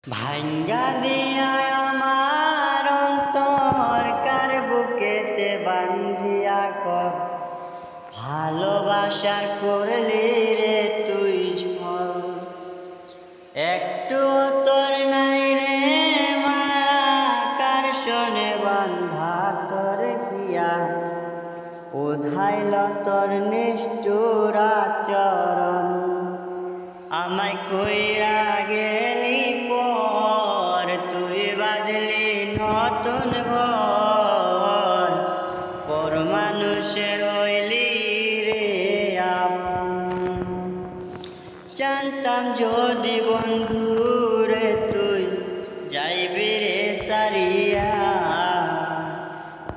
ভাঙ্গা দিয়া আমার অন্তর কার বুকেতে বান্ধিয়া কর ভালোবাসার করলি রে তুই ঝড়। একটু তোর নাই রে মায়া কার শোনে বান্ধা তোর হিয়া উধাইল তোর নিষ্ঠুর আচরণ। আমায় কইরা গেলি পর তুই বাঁধলি নতুন ঘর পর মানুষের হইলি রে আপন। জানতাম যদি বন্ধু রে তুই যাইবি রে সারিয়া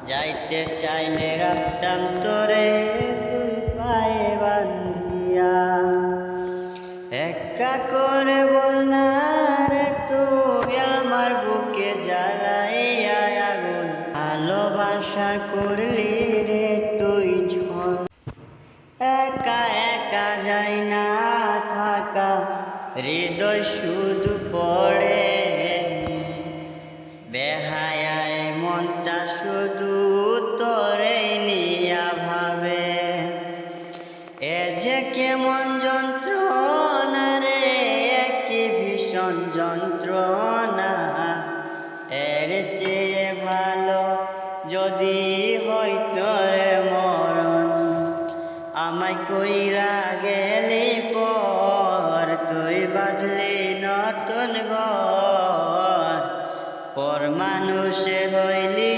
যাইতে চাইলে রাখতাম তোরে তুই পায়ে বান্ধিয়া। একা করে বল না রে তুই আমার বুকে জ্বালাইয়া আগুন ভালোবাসা করলি রে তুই ঝড়। একা একা যাই না থাকা হৃদয় শুধু পড়ে বেহায়ায় মনটা শুধু তোরে নিয়া ভাবে। এ যে কেমন যন্ত্রণা রে কি ভীষণ যন্ত্রণা। এর চেয়ে ভালো যদি হইতো রে মরণ। আমায় কইরা গেলি পর তুই বাঁধলি নতুন ঘর পর মানুষে হইলি